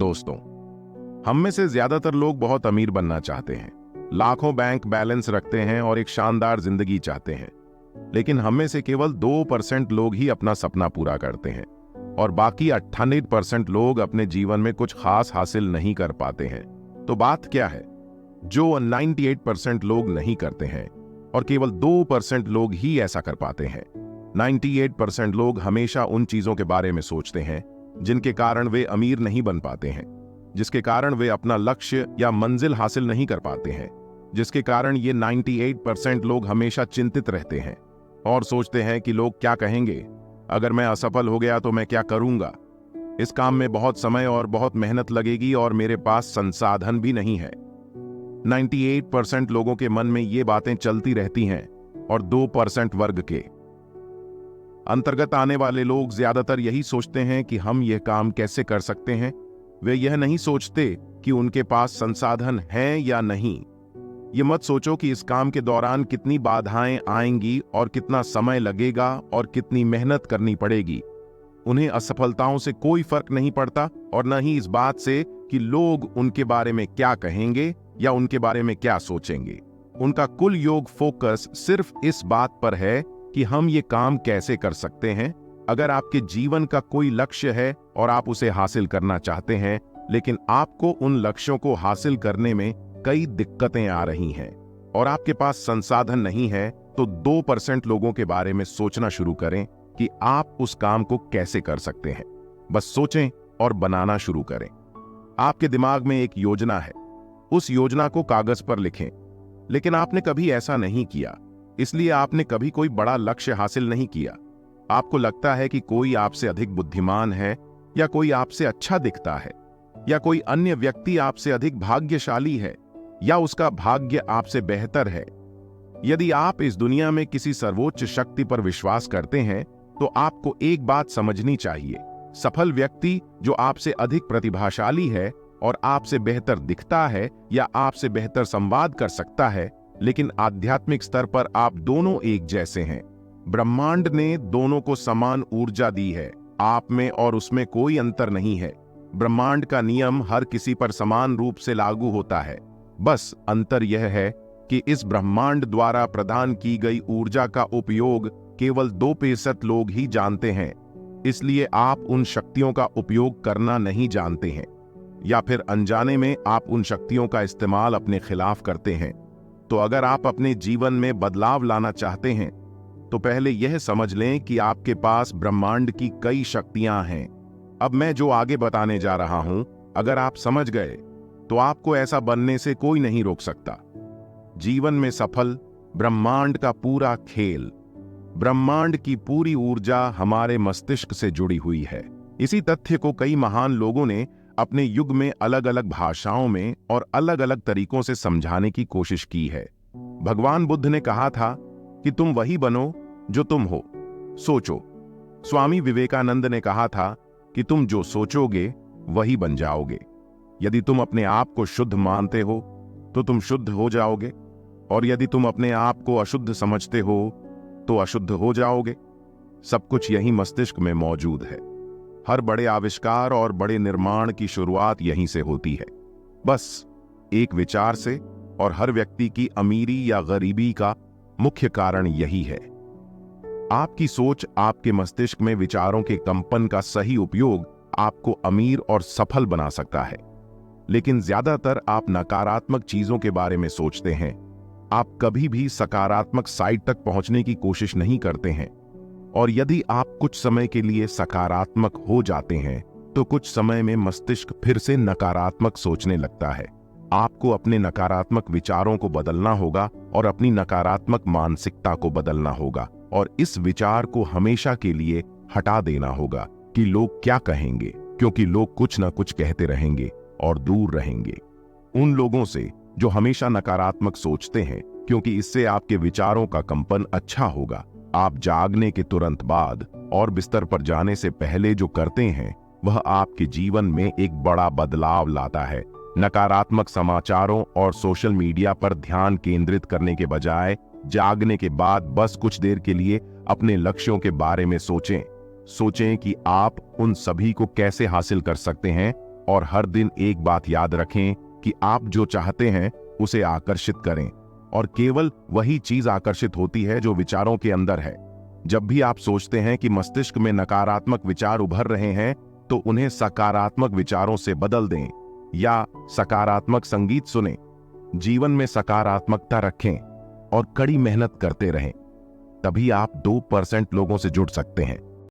दोस्तों, हम में से ज्यादातर लोग बहुत अमीर बनना चाहते हैं, लाखों बैंक बैलेंस रखते हैं और एक शानदार जिंदगी चाहते हैं। लेकिन हम में से केवल 2% लोग ही अपना सपना पूरा करते हैं और बाकी 98% लोग अपने जीवन में कुछ खास हासिल नहीं कर पाते हैं। तो बात क्या है जो 98% लोग नहीं करते हैं और केवल 2% लोग ही ऐसा कर पाते हैं? 98% लोग हमेशा उन चीजों के बारे में सोचते हैं जिनके कारण वे अमीर नहीं बन पाते हैं, जिसके कारण वे अपना लक्ष्य या मंजिल हासिल नहीं कर पाते हैं, जिसके कारण ये 98% लोग हमेशा चिंतित रहते हैं और सोचते हैं कि लोग क्या कहेंगे, अगर मैं असफल हो गया तो मैं क्या करूंगा, इस काम में बहुत समय और बहुत मेहनत लगेगी और मेरे पास संसाधन भी नहीं है। 98% लोगों के मन में ये बातें चलती रहती हैं और 2% वर्ग के अंतर्गत आने वाले लोग ज्यादातर यही सोचते हैं कि हम यह काम कैसे कर सकते हैं। वे यह नहीं सोचते कि उनके पास संसाधन हैं या नहीं। ये मत सोचो कि इस काम के दौरान कितनी बाधाएं आएंगी और कितना समय लगेगा और कितनी मेहनत करनी पड़ेगी। उन्हें असफलताओं से कोई फर्क नहीं पड़ता और न ही इस बात से कि लोग उनके बारे में क्या कहेंगे या उनके बारे में क्या सोचेंगे। उनका कुल योग फोकस सिर्फ इस बात पर है कि हम ये काम कैसे कर सकते हैं। अगर आपके जीवन का कोई लक्ष्य है और आप उसे हासिल करना चाहते हैं, लेकिन आपको उन लक्ष्यों को हासिल करने में कई दिक्कतें आ रही हैं और आपके पास संसाधन नहीं है, तो 2% लोगों के बारे में सोचना शुरू करें कि आप उस काम को कैसे कर सकते हैं। बस सोचें और बनाना शुरू करें। आपके दिमाग में एक योजना है, उस योजना को कागज पर लिखें। लेकिन आपने कभी ऐसा नहीं किया, इसलिए आपने कभी कोई बड़ा लक्ष्य हासिल नहीं किया। आपको लगता है कि कोई आपसे अधिक बुद्धिमान है या कोई आपसे अच्छा दिखता है या कोई अन्य व्यक्ति आपसे अधिक भाग्यशाली है या उसका भाग्य आपसे बेहतर है। यदि आप इस दुनिया में किसी सर्वोच्च शक्ति पर विश्वास करते हैं, तो आपको एक बात समझनी चाहिए। सफल व्यक्ति जो आपसे अधिक प्रतिभाशाली है और आपसे बेहतर दिखता है या आपसे बेहतर संवाद कर सकता है, लेकिन आध्यात्मिक स्तर पर आप दोनों एक जैसे हैं। ब्रह्मांड ने दोनों को समान ऊर्जा दी है। आप में और उसमें कोई अंतर नहीं है। ब्रह्मांड का नियम हर किसी पर समान रूप से लागू होता है। बस अंतर यह है कि इस ब्रह्मांड द्वारा प्रदान की गई ऊर्जा का उपयोग केवल 2% लोग ही जानते हैं। इसलिए आप उन शक्तियों का उपयोग करना नहीं जानते हैं, या फिर अनजाने में आप उन शक्तियों का इस्तेमाल अपने खिलाफ करते हैं। तो अगर आप अपने जीवन में बदलाव लाना चाहते हैं, तो पहले यह समझ लें कि आपके पास ब्रह्मांड की कई शक्तियां हैं। अब मैं जो आगे बताने जा रहा हूं, अगर आप समझ गए तो आपको ऐसा बनने से कोई नहीं रोक सकता। जीवन में सफल ब्रह्मांड का पूरा खेल, ब्रह्मांड की पूरी ऊर्जा हमारे मस्तिष्क से जुड़ी हुई है। इसी तथ्य को कई महान लोगों ने अपने युग में अलग अलग भाषाओं में और अलग अलग तरीकों से समझाने की कोशिश की है। भगवान बुद्ध ने कहा था कि तुम वही बनो जो तुम हो, सोचो। स्वामी विवेकानंद ने कहा था कि तुम जो सोचोगे वही बन जाओगे। यदि तुम अपने आप को शुद्ध मानते हो तो तुम शुद्ध हो जाओगे, और यदि तुम अपने आप को अशुद्ध समझते हो तो अशुद्ध हो जाओगे। सब कुछ यही मस्तिष्क में मौजूद है। हर बड़े आविष्कार और बड़े निर्माण की शुरुआत यहीं से होती है, बस एक विचार से। और हर व्यक्ति की अमीरी या गरीबी का मुख्य कारण यही है। आपकी सोच, आपके मस्तिष्क में विचारों के कंपन का सही उपयोग आपको अमीर और सफल बना सकता है। लेकिन ज्यादातर आप नकारात्मक चीजों के बारे में सोचते हैं। आप कभी भी सकारात्मक साइड तक पहुंचने की कोशिश नहीं करते हैं। और यदि आप कुछ समय के लिए सकारात्मक हो जाते हैं, तो कुछ समय में मस्तिष्क फिर से नकारात्मक सोचने लगता है। आपको अपने नकारात्मक विचारों को बदलना होगा और अपनी नकारात्मक मानसिकता को बदलना होगा, और इस विचार को हमेशा के लिए हटा देना होगा कि लोग क्या कहेंगे, क्योंकि लोग कुछ ना कुछ कहते रहेंगे और दूर रहेंगे उन लोगों से जो हमेशा नकारात्मक सोचते हैं, क्योंकि इससे आपके विचारों का कंपन अच्छा होगा। आप जागने के तुरंत बाद और बिस्तर पर जाने से पहले जो करते हैं, वह आपके जीवन में एक बड़ा बदलाव लाता है। नकारात्मक समाचारों और सोशल मीडिया पर ध्यान केंद्रित करने के बजाय जागने के बाद बस कुछ देर के लिए अपने लक्ष्यों के बारे में सोचें। सोचें कि आप उन सभी को कैसे हासिल कर सकते हैं और हर दिन एक बात याद रखें कि आप जो चाहते हैं उसे आकर्षित करें, और केवल वही चीज आकर्षित होती है जो विचारों के अंदर है। जब भी आप सोचते हैं कि मस्तिष्क में नकारात्मक विचार उभर रहे हैं, तो उन्हें सकारात्मक विचारों से बदल दें या सकारात्मक संगीत सुनें। जीवन में सकारात्मकता रखें और कड़ी मेहनत करते रहें, तभी आप 2% लोगों से जुड़ सकते हैं।